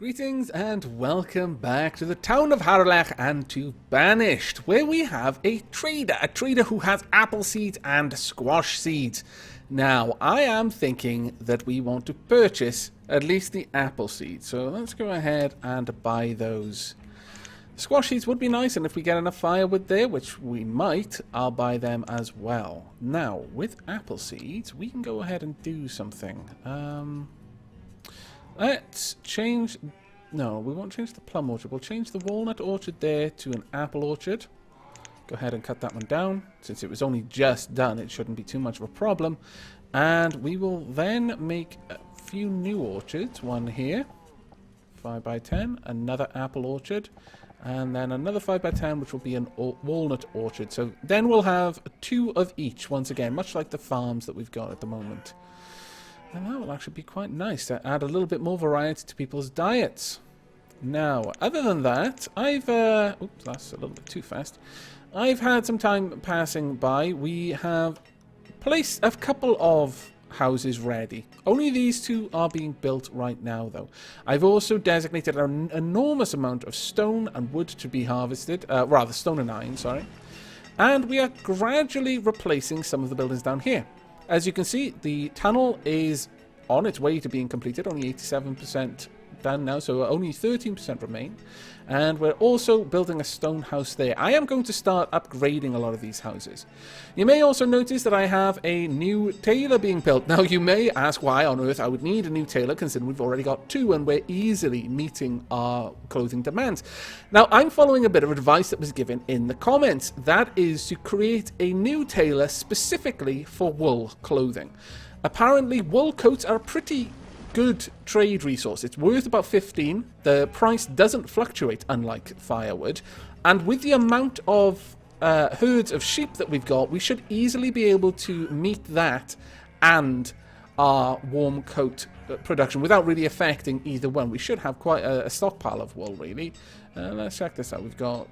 Greetings and welcome back to the town of Harlech and to Banished, where we have a trader who has apple seeds and squash seeds. Now, I am thinking that we want to purchase at least the apple seeds, so let's go ahead and buy those. Squash seeds would be nice, and if we get enough firewood there, which we might, I'll buy them as well. Now, with apple seeds, we can go ahead and do something. Let's change... No, we won't change the plum orchard. We'll change the walnut orchard there to an apple orchard. Go ahead and cut that one down. Since it was only just done, it shouldn't be too much of a problem. And we will then make a few new orchards. One here, 5 by 10. Another apple orchard. And then another 5 by 10, which will be an walnut orchard. So then we'll have 2 of each once again, much like the farms that we've got at the moment. And that will actually be quite nice to add a little bit more variety to people's diets. Now, other than that, I've... oops, that's a little bit too fast. I've had some time passing by. We have placed a couple of houses ready. Only these 2 are being built right now, though. I've also designated an enormous amount of stone and wood to be harvested. Rather, stone and iron, sorry. And we are gradually replacing some of the buildings down here. As you can see, the tunnel is on its way to being completed, only 87% done now, so only 13% remain. And we're also building a stone house there. I am going to start upgrading a lot of these houses. You may also notice that I have a new tailor being built. Now, you may ask why on earth I would need a new tailor, considering we've already got 2 and we're easily meeting our clothing demands. Now, I'm following a bit of advice that was given in the comments. That is to create a new tailor specifically for wool clothing. Apparently, wool coats are a pretty good trade resource. It's worth about 15. The price doesn't fluctuate, unlike firewood. And with the amount of herds of sheep that we've got, we should easily be able to meet that and our warm coat production without really affecting either one. We should have quite a stockpile of wool, really. Let's check this out. We've got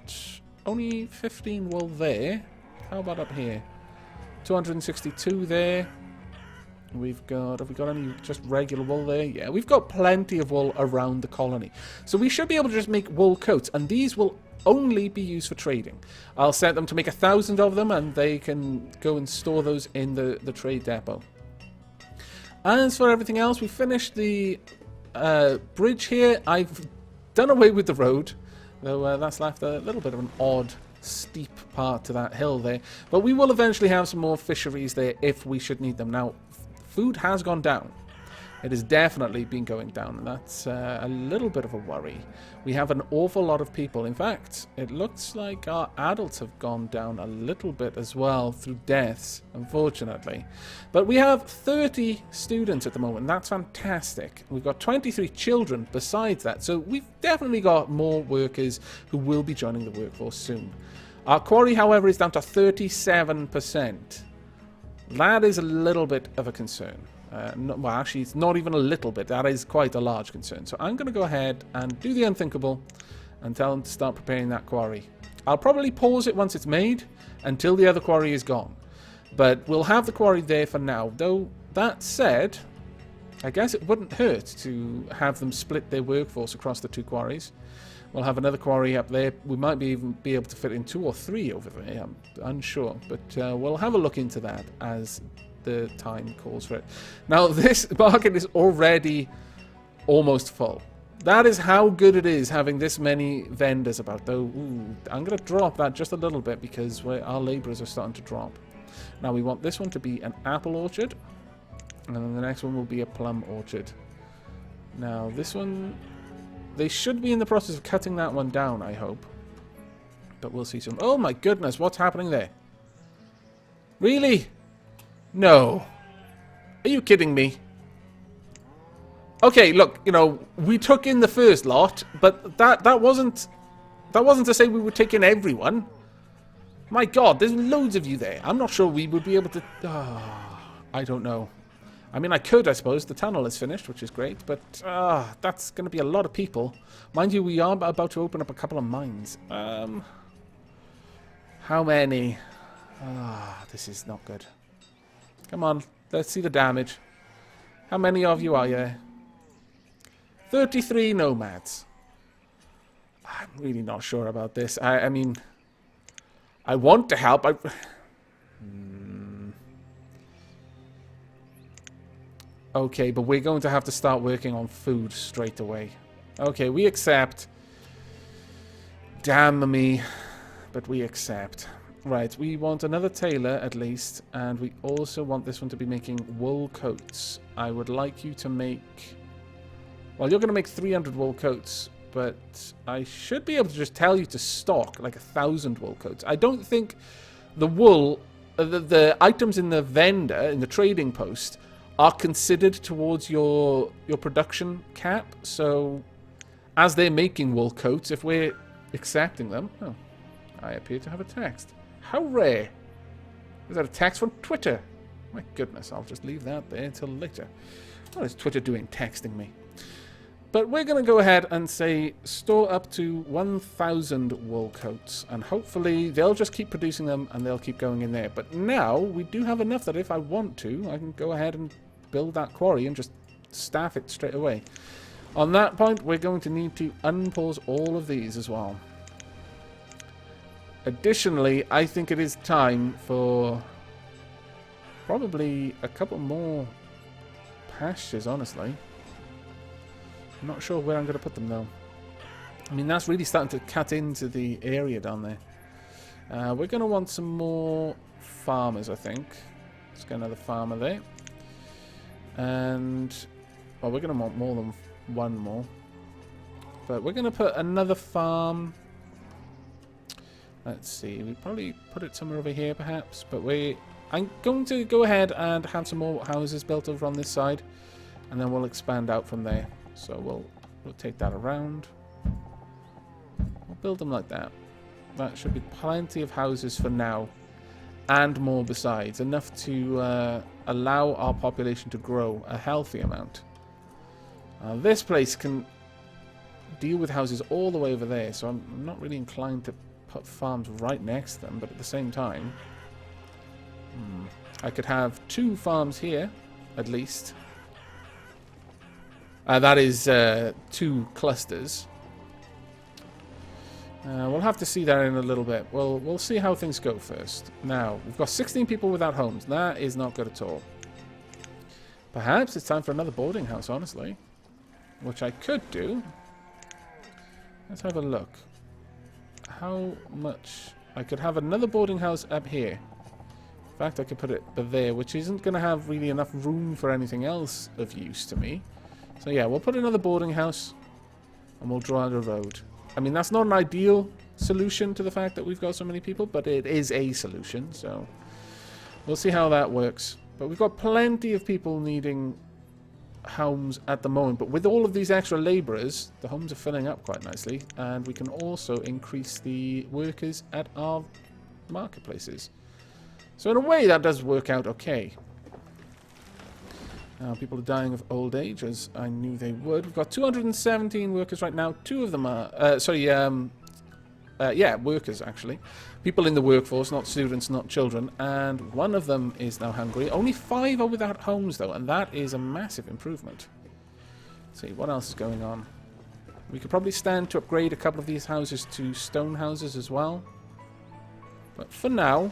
only 15 wool there. How about up here? 262 there. Have we got any just regular wool there? Yeah, we've got plenty of wool around the colony. So we should be able to just make wool coats, and these will only be used for trading. I'll set them to make 1,000 of them, and they can go and store those in the trade depot. As for everything else, we finished the bridge here. I've done away with the road, though that's left a little bit of an odd steep part to that hill there. But we will eventually have some more fisheries there if we should need them. Now, food has gone down. It has definitely been going down, and that's a little bit of a worry. We have an awful lot of people. In fact, it looks like our adults have gone down a little bit as well through deaths, unfortunately. But we have 30 students at the moment, and that's fantastic. We've got 23 children besides that, so we've definitely got more workers who will be joining the workforce soon. Our quarry, however, is down to 37%. That is a little bit of a concern. Well, actually, it's not even a little bit. That is quite a large concern. So I'm going to go ahead and do the unthinkable and tell them to start preparing that quarry. I'll probably pause it once it's made until the other quarry is gone. But we'll have the quarry there for now. Though, that said, I guess it wouldn't hurt to have them split their workforce across the 2 quarries. We'll have another quarry up there. We might even be able to fit in 2 or 3 over there. I'm unsure. But we'll have a look into that as the time calls for it. Now, this market is already almost full. That is how good it is having this many vendors about. Though, ooh, I'm going to drop that just a little bit because our laborers are starting to drop. Now, we want this one to be an apple orchard. And then the next one will be a plum orchard. Now, this one... They should be in the process of cutting that one down, I hope. But we'll see soon. Oh my goodness, what's happening there? Really? No. Are you kidding me? Okay, look, you know, we took in the first lot, but that wasn't to say we would take in everyone. My God, there's loads of you there. I'm not sure we would be able to... I don't know. I mean, I could, I suppose. The tunnel is finished, which is great, but that's going to be a lot of people. Mind you, we are about to open up a couple of mines. How many? This is not good. Come on, let's see the damage. How many of you are there? 33 nomads. I'm really not sure about this. I mean, I want to help. Okay, but we're going to have to start working on food straight away. Okay, we accept. Damn me. But we accept. Right, we want another tailor at least. And we also want this one to be making wool coats. I would like you to make... Well, you're going to make 300 wool coats. But I should be able to just tell you to stock like 1,000 wool coats. I don't think the wool... the items in the vendor, in the trading post... are considered towards your production cap. So, as they're making wool coats, if we're accepting them... Oh, I appear to have a text. How rare. Is that a text from Twitter? My goodness, I'll just leave that there until later. What is Twitter doing texting me? But we're going to go ahead and say store up to 1,000 wool coats. And hopefully they'll just keep producing them and they'll keep going in there. But now we do have enough that if I want to, I can go ahead and build that quarry and just staff it straight away. On that point, we're going to need to unpause all of these as well. Additionally, I think it is time for probably a couple more pastures, honestly. I'm not sure where I'm going to put them, though. I mean, that's really starting to cut into the area down there. We're going to want some more farmers, I think. Let's get another farmer there. And, well, we're going to want more than one more. But we're going to put another farm. Let's see. We probably put it somewhere over here, perhaps. But I'm going to go ahead and have some more houses built over on this side. And then we'll expand out from there. So we'll take that around. We'll build them like that. That should be plenty of houses for now. And more besides. Enough to allow our population to grow a healthy amount. This place can deal with houses all the way over there. So I'm not really inclined to put farms right next to them. But at the same time, I could have 2 farms here, at least. That is 2 clusters. We'll have to see that in a little bit. We'll see how things go first. Now, we've got 16 people without homes. That is not good at all. Perhaps it's time for another boarding house, honestly. Which I could do. Let's have a look. How much... I could have another boarding house up here. In fact, I could put it there, which isn't going to have really enough room for anything else of use to me. So yeah, we'll put another boarding house. And we'll draw out a road. I mean, that's not an ideal solution to the fact that we've got so many people, but it is a solution, so we'll see how that works. But we've got plenty of people needing homes at the moment, but with all of these extra labourers, the homes are filling up quite nicely, and we can also increase the workers at our marketplaces. So in a way, that does work out okay. Now, people are dying of old age, as I knew they would. We've got 217 workers right now. 2 of them are... yeah, workers, actually. People in the workforce, not students, not children. And 1 of them is now hungry. Only 5 are without homes, though, and that is a massive improvement. Let's see, what else is going on? We could probably stand to upgrade a couple of these houses to stone houses as well. But for now,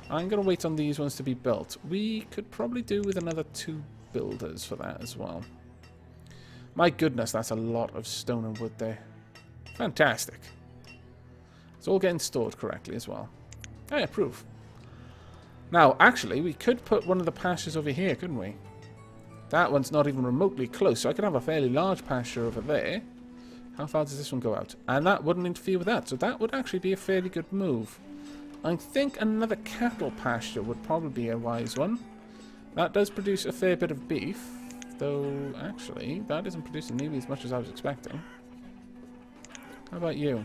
I'm going to wait on these ones to be built. We could probably do with another 2 builders for that as well. My goodness, that's a lot of stone and wood there. Fantastic. It's all getting stored correctly as well. I approve. Now, actually, we could put one of the pastures over here, couldn't we? That one's not even remotely close, so I could have a fairly large pasture over there. How far does this one go out? And that wouldn't interfere with that, so that would actually be a fairly good move. I think another cattle pasture would probably be a wise one. That does produce a fair bit of beef, though actually that isn't producing nearly as much as I was expecting. How about you?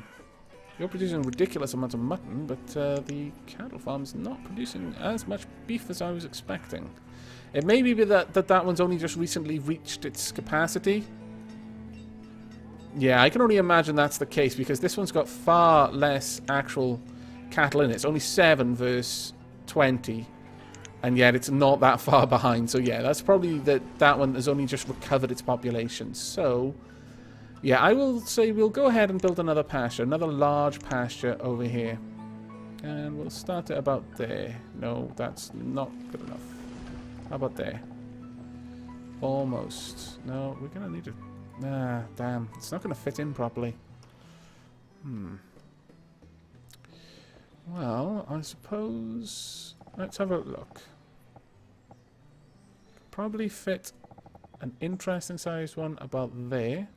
You're producing ridiculous amounts of mutton, but the cattle farm's not producing as much beef as I was expecting. It may be that one's only just recently reached its capacity. Yeah, I can only imagine that's the case, because this one's got far less actual cattle in it. It's only 7 versus 20. And yet it's not that far behind. So yeah, that's probably that one has only just recovered its population. So Yeah, I will say we'll go ahead and build another pasture, another large pasture over here. And we'll start it about there. No, that's not good enough. How about there? Almost. No, we're going to need to... Ah, damn. It's not going to fit in properly. Well, I suppose... Let's have a look. Probably fit an interesting sized one about there.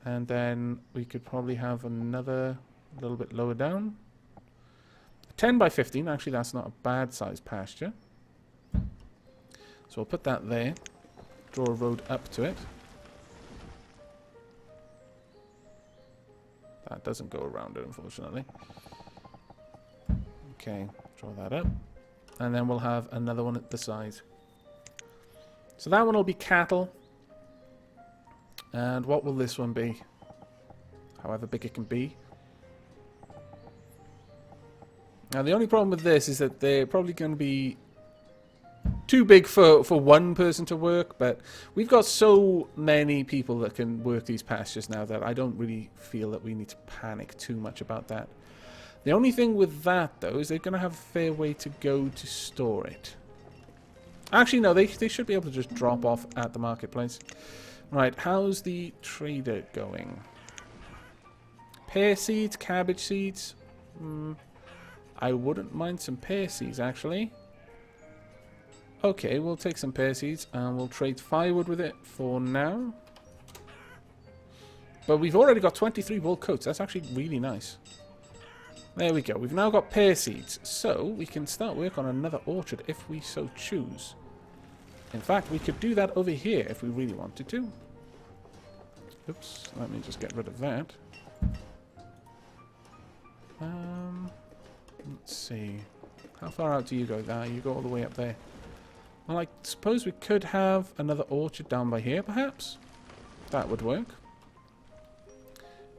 And then we could probably have another a little bit lower down. 10 by 15, actually that's not a bad sized pasture. So we'll put that there. Draw a road up to it. That doesn't go around it, unfortunately. Okay, draw that up. And then we'll have another one at the side. So that one will be cattle. And what will this one be? However big it can be. Now the only problem with this is that they're probably going to be too big for one person to work, but we've got so many people that can work these pastures now that I don't really feel that we need to panic too much about that. The only thing with that, though, is they're going to have a fair way to go to store it. Actually, no, they should be able to just drop off at the marketplace. Right, how's the trader going? Pear seeds, cabbage seeds. I wouldn't mind some pear seeds, actually. Okay, we'll take some pear seeds and we'll trade firewood with it for now. But we've already got 23 wool coats. That's actually really nice. There we go. We've now got pear seeds. So we can start work on another orchard if we so choose. In fact, we could do that over here if we really wanted to. Oops, let me just get rid of that. Let's see. How far out do you go there? You go all the way up there. Well, I suppose we could have another orchard down by here, perhaps? That would work.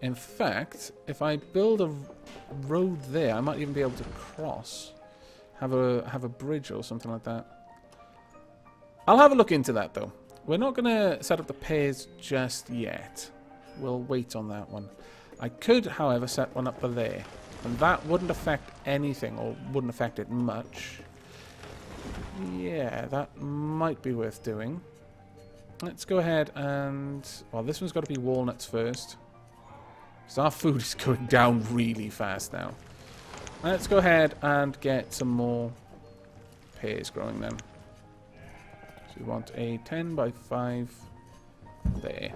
In fact, if I build a road there, I might even be able to cross. Have a bridge or something like that. I'll have a look into that, though. We're not going to set up the pears just yet. We'll wait on that one. I could, however, set one up for there. And that wouldn't affect anything, or wouldn't affect it much. Yeah, that might be worth doing. Let's go ahead and... Well, this one's got to be walnuts first. Because our food is going down really fast now. Let's go ahead and get some more pears growing then. So we want a 10 by 5 there.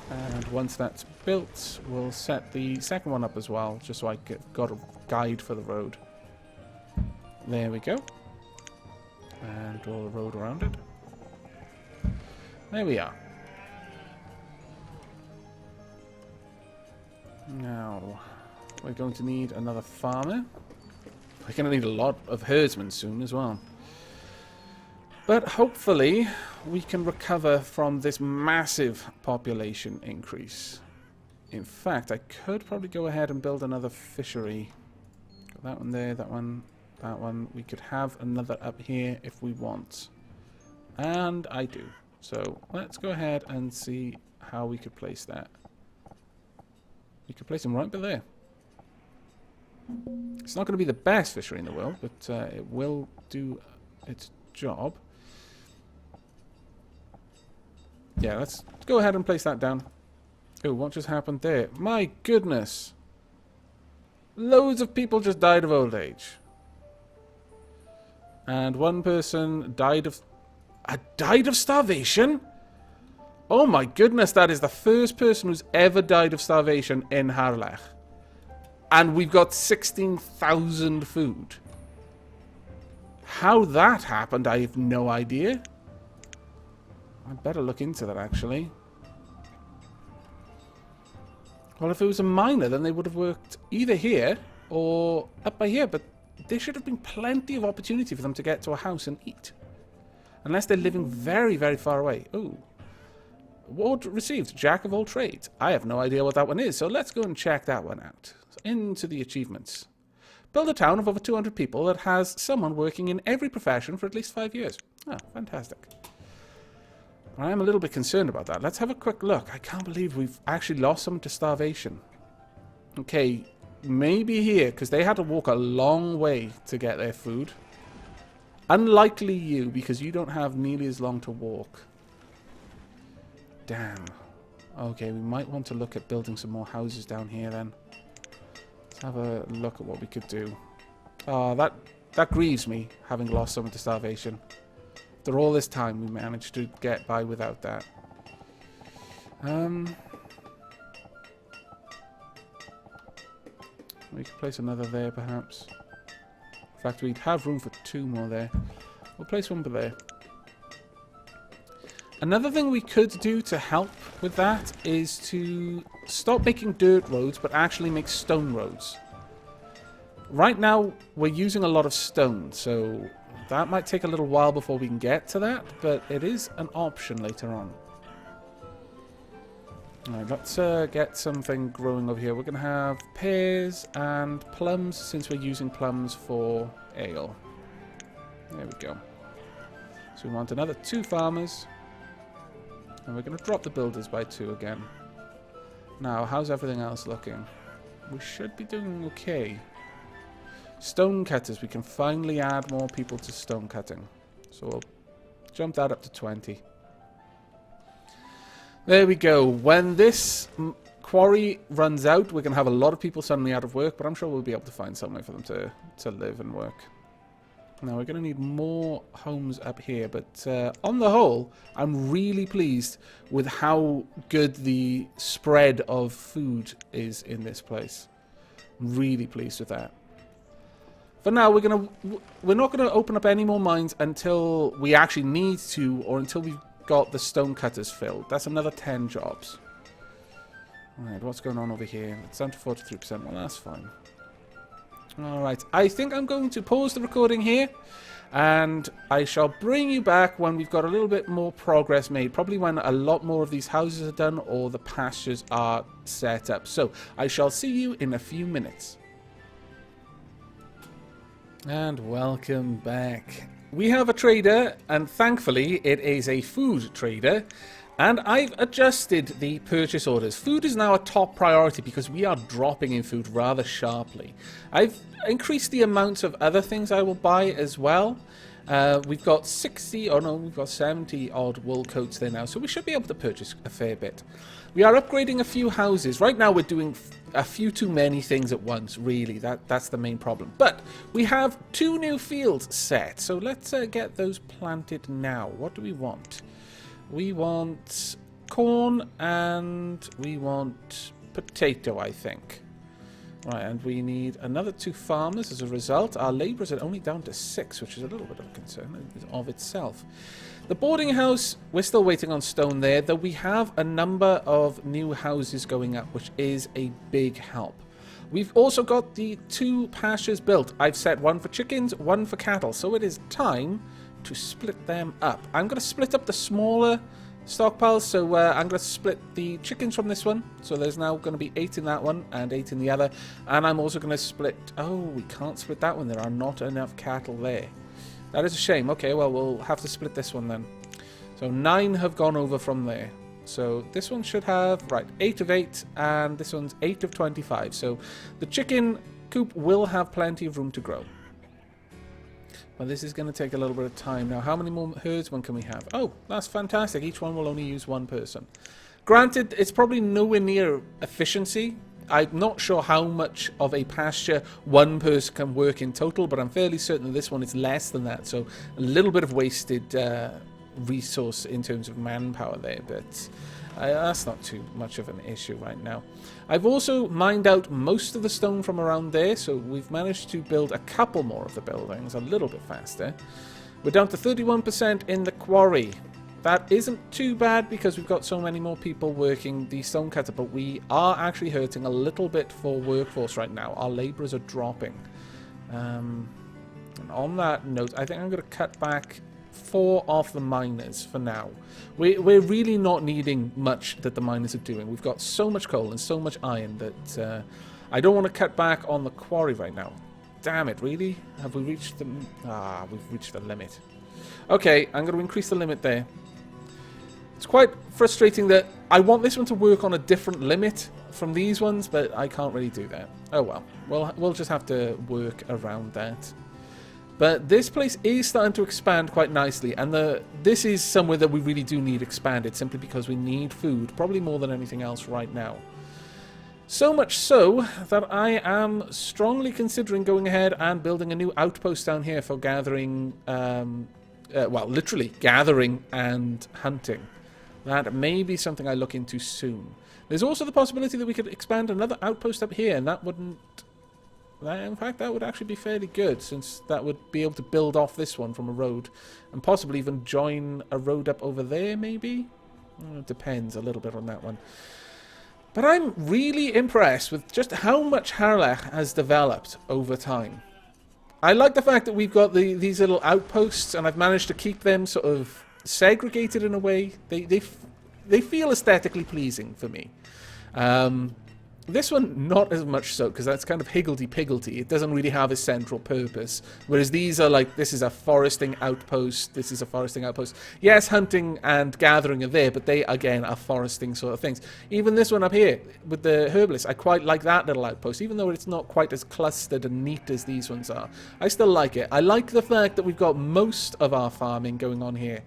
And once that's built, we'll set the second one up as well, just so I got a guide for the road. There we go. And draw a road around it. There we are. Now, we're going to need another farmer. We're going to need a lot of herdsmen soon as well. But hopefully, we can recover from this massive population increase. In fact, I could probably go ahead and build another fishery. Got that one there, that one, that one. We could have another up here if we want. And I do. So let's go ahead and see how we could place that. We could place them right by there. It's not going to be the best fishery in the world, but it will do its job. Yeah, let's go ahead and place that down. Oh, what just happened there? My goodness. Loads of people just died of old age. And one person died of... died of starvation? Oh my goodness, that is the first person who's ever died of starvation in Harlech. And we've got 16,000 food. How that happened, I have no idea. I better look into that, actually. Well, if it was a miner, then they would have worked either here or up by here. But there should have been plenty of opportunity for them to get to a house and eat. Unless they're living very, very far away. Ooh. Award received, Jack of all trades. I have no idea what that one is, so let's go and check that one out. So into the achievements. Build a town of over 200 people that has someone working in every profession for at least 5 years. Ah, fantastic. I am a little bit concerned about that. Let's have a quick look. I can't believe we've actually lost them to starvation. Okay, maybe here, because they had to walk a long way to get their food. Unlikely you, because you don't have nearly as long to walk. Damn. Okay, we might want to look at building some more houses down here then. Let's have a look at what we could do. Oh, that grieves me, having lost someone to starvation. After all this time, we managed to get by without that. We could place another there, perhaps. In fact, we'd have room for 2 more there. We'll place one there. Another thing we could do to help with that is to stop making dirt roads, but actually make stone roads. Right now, we're using a lot of stone, so that might take a little while before we can get to that, but it is an option later on. Alright, let's get something growing over here. We're going to have pears and plums, since we're using plums for ale. There we go. So we want another 2 farmers. And we're going to drop the builders by 2 again. Now, how's everything else looking? We should be doing okay. Stone cutters, we can finally add more people to stone cutting. So we'll jump that up to 20. There we go. When this quarry runs out, we're going to have a lot of people suddenly out of work, but I'm sure we'll be able to find somewhere for them to live and work. Now, we're going to need more homes up here, but on the whole, I'm really pleased with how good the spread of food is in this place. I'm really pleased with that. For now, we're not going to open up any more mines until we actually need to, or until we've got the stone cutters filled. That's another 10 jobs. Alright, what's going on over here? It's down to 43%. Well, that's fine. Alright, I think I'm going to pause the recording here, and I shall bring you back when we've got a little bit more progress made. Probably when a lot more of these houses are done or the pastures are set up. So, I shall see you in a few minutes. And welcome back. We have a trader, and thankfully it is a food trader, and I've adjusted the purchase orders. Food is now a top priority because we are dropping in food rather sharply. I've increased the amounts of other things I will buy as well. We've got 70 odd wool coats there now, so we should be able to purchase a fair bit. We are upgrading a few houses. Right now we're doing a few too many things at once, really. That's the main problem. But we have 2 new fields set, so let's get those planted now. What do we want? We want corn and we want potato, I think. Right, and we need another 2 farmers as a result. Our labourers are only down to 6, which is a little bit of a concern of itself. The boarding house, we're still waiting on stone there, though we have a number of new houses going up, which is a big help. We've also got the 2 pastures built. I've set 1 for chickens, 1 for cattle, so it is time to split them up. I'm going to split up the smaller stockpiles, so I'm going to split the chickens from this one, so there's now going to be 8 in that one and 8 in the other, and I'm also going to split, oh, we can't split that one, there are not enough cattle there. That is a shame. Okay, well, we'll have to split this one then. So 9 have gone over from there. So this one should have, right, 8 of 8, and this one's 8 of 25. So the chicken coop will have plenty of room to grow. Well, this is going to take a little bit of time. Now, how many more herdsmen can we have? Oh, that's fantastic. Each one will only use 1 person. Granted, it's probably nowhere near efficiency. I'm not sure how much of a pasture 1 person can work in total, but I'm fairly certain that this one is less than that. So a little bit of wasted resource in terms of manpower there, but that's not too much of an issue right now. I've also mined out most of the stone from around there, so we've managed to build a couple more of the buildings a little bit faster. We're down to 31% in the quarry. That isn't too bad because we've got so many more people working the stone cutter, but we are actually hurting a little bit for workforce right now. Our labourers are dropping. And on that note, I think I'm going to cut back 4 of the miners for now. We're really not needing much that the miners are doing. We've got so much coal and so much iron that I don't want to cut back on the quarry right now. Damn it, really? Have we reached the... we've reached the limit. Okay, I'm going to increase the limit there. It's quite frustrating that I want this one to work on a different limit from these ones, but I can't really do that. Oh well, we'll just have to work around that. But this place is starting to expand quite nicely, and this is somewhere that we really do need expanded, simply because we need food, probably more than anything else right now. So much so that I am strongly considering going ahead and building a new outpost down here for gathering, well, literally gathering and hunting. That may be something I look into soon. There's also the possibility that we could expand another outpost up here, and that wouldn't... In fact, that would actually be fairly good, since that would be able to build off this one from a road, and possibly even join a road up over there, maybe? It depends a little bit on that one. But I'm really impressed with just how much Harlech has developed over time. I like the fact that we've got these little outposts, and I've managed to keep them sort of segregated in a way. They feel aesthetically pleasing for me. This one, not as much so, because that's kind of higgledy-piggledy. It doesn't really have a central purpose. Whereas these are like, this is a foresting outpost, this is a foresting outpost. Yes, hunting and gathering are there, but they, again, are foresting sort of things. Even this one up here, with the herbalist, I quite like that little outpost, even though it's not quite as clustered and neat as these ones are. I still like it. I like the fact that we've got most of our farming going on here.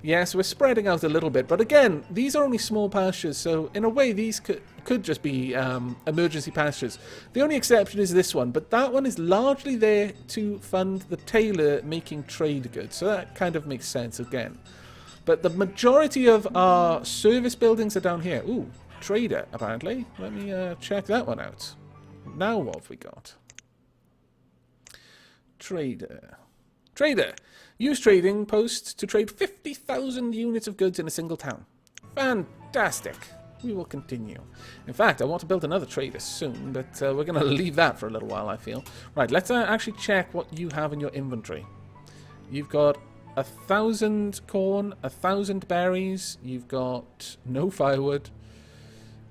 Yes, we're spreading out a little bit, but again, these are only small pastures, so in a way these could just be emergency pastures. The only exception is this one, but that one is largely there to fund the tailor making trade goods, so that kind of makes sense again. But the majority of our service buildings are down here. Ooh, trader, apparently. Let me check that one out. Now what have we got? Trader. Trader. Use trading posts to trade 50,000 units of goods in a single town. Fantastic. We will continue. In fact, I want to build another trader soon, but we're going to leave that for a little while, I feel. Right, let's actually check what you have in your inventory. You've got 1,000 corn, 1,000 berries. You've got no firewood.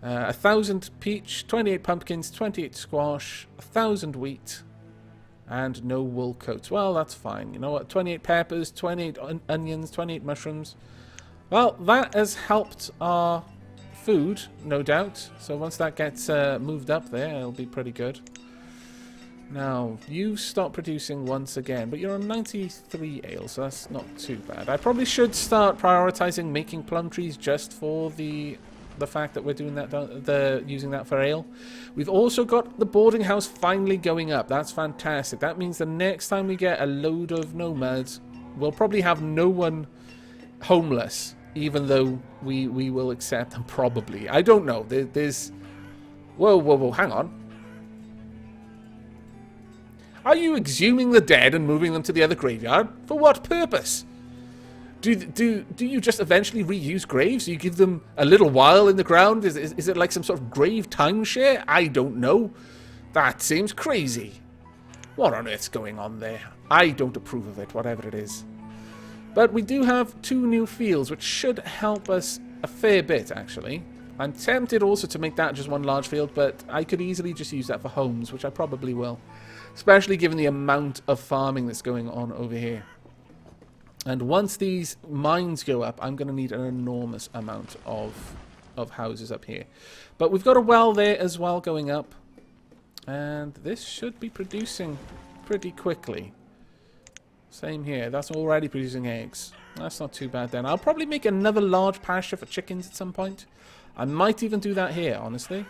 1,000 peach, 28 pumpkins, 28 squash, 1,000 wheat. And no wool coats. Well, that's fine. You know what? 28 peppers, 28 onions, 28 mushrooms. Well, that has helped our food, no doubt. So once that gets moved up there, it'll be pretty good. Now, you stop producing once again, but you're on 93 ale, so that's not too bad. I probably should start prioritizing making plum trees just for the fact that we're doing that, using that for ale. We've also got the boarding house finally going up. That's fantastic. That means the next time we get a load of nomads, we'll probably have no one homeless, even though we will accept them probably. I don't know. There's... Whoa, hang on. Are you exhuming the dead and moving them to the other graveyard? For what purpose? Do you just eventually reuse graves? Do you give them a little while in the ground? Is it like some sort of grave timeshare? I don't know. That seems crazy. What on earth's going on there? I don't approve of it, whatever it is. But we do have 2 new fields, which should help us a fair bit, actually. I'm tempted also to make that just one large field, but I could easily just use that for homes, which I probably will. Especially given the amount of farming that's going on over here. And once these mines go up, I'm going to need an enormous amount of houses up here. But we've got a well there as well going up. And this should be producing pretty quickly. Same here. That's already producing eggs. That's not too bad then. I'll probably make another large pasture for chickens at some point. I might even do that here, honestly.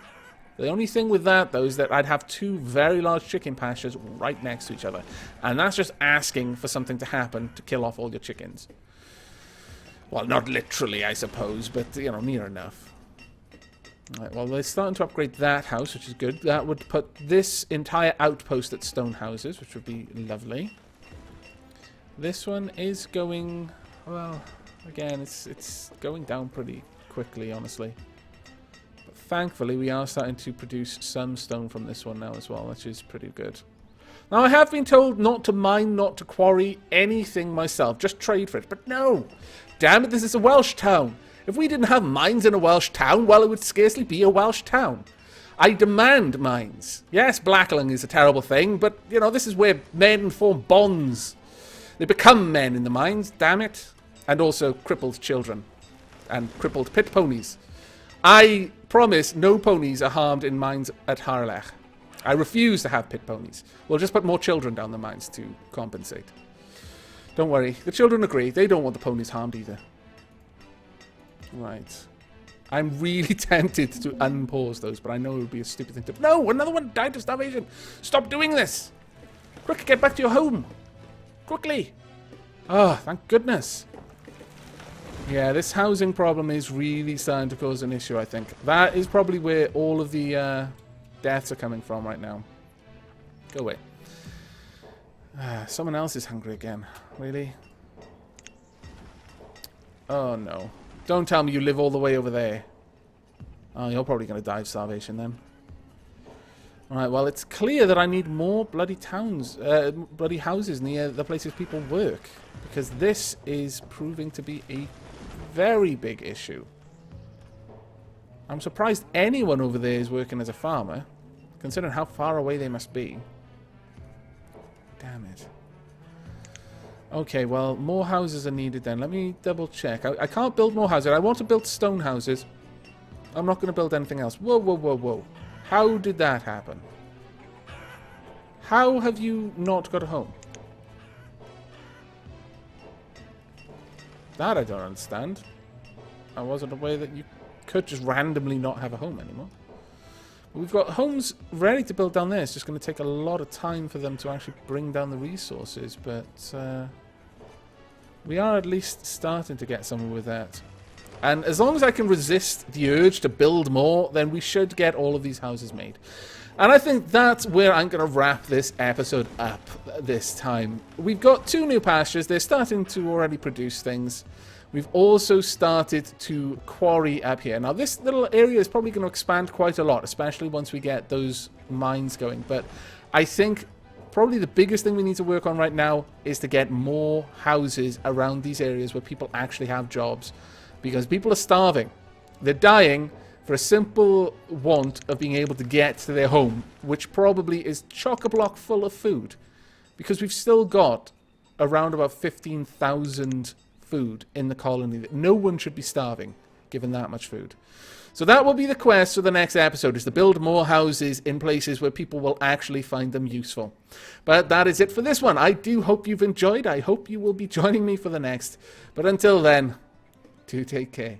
The only thing with that, though, is that I'd have 2 very large chicken pastures right next to each other. And that's just asking for something to happen to kill off all your chickens. Well, not literally, I suppose, but, you know, near enough. Right, well, they're starting to upgrade that house, which is good. That would put this entire outpost at stone houses, which would be lovely. This one is going, well, again, it's going down pretty quickly, honestly. Thankfully, we are starting to produce some stone from this one now as well, which is pretty good. Now, I have been told not to mine, not to quarry anything myself, just trade for it. But no! Damn it, this is a Welsh town. If we didn't have mines in a Welsh town, well, it would scarcely be a Welsh town. I demand mines. Yes, blackling is a terrible thing, but, you know, this is where men form bonds. They become men in the mines, damn it. And also crippled children. and crippled pit ponies. I promise no ponies are harmed in mines at Harlech. I refuse to have pit ponies. We'll just put more children down the mines to compensate. Don't worry. The children agree. They don't want the ponies harmed either. Right. I'm really tempted to unpause those, but I know it would be a stupid thing to... No! Another one died of starvation! Stop doing this! Quick, get back to your home! Quickly! Oh, thank goodness. Yeah, this housing problem is really starting to cause an issue, I think. That is probably where all of the deaths are coming from right now. Go away. Someone else is hungry again. Really? Oh, no. Don't tell me you live all the way over there. Oh, you're probably going to die of starvation then. Alright, well, it's clear that I need more bloody towns, bloody houses near the places people work. Because this is proving to be a very big issue. I'm surprised anyone over there is working as a farmer, considering how far away they must be. Damn it. Okay, well, more houses are needed then. Let me double check. I can't build more houses. I want to build stone houses. I'm not going to build anything else. Whoa, whoa, whoa, whoa. How did that happen? How have you not got a home? That I don't understand. I wasn't aware that you could just randomly not have a home anymore. We've got homes ready to build down there. It's just going to take a lot of time for them to actually bring down the resources, but we are at least starting to get somewhere with that. And as long as I can resist the urge to build more, then we should get all of these houses made. And I think that's where I'm going to wrap this episode up this time. We've got 2 new pastures. They're starting to already produce things. We've also started to quarry up here. Now, this little area is probably going to expand quite a lot, especially once we get those mines going. But I think probably the biggest thing we need to work on right now is to get more houses around these areas where people actually have jobs. Because people are starving. They're dying for a simple want of being able to get to their home, which probably is chock-a-block full of food. Because we've still got around about 15,000 food in the colony. No one should be starving, given that much food. So that will be the quest for the next episode, is to build more houses in places where people will actually find them useful. But that is it for this one. I do hope you've enjoyed. I hope you will be joining me for the next. But until then, do take care.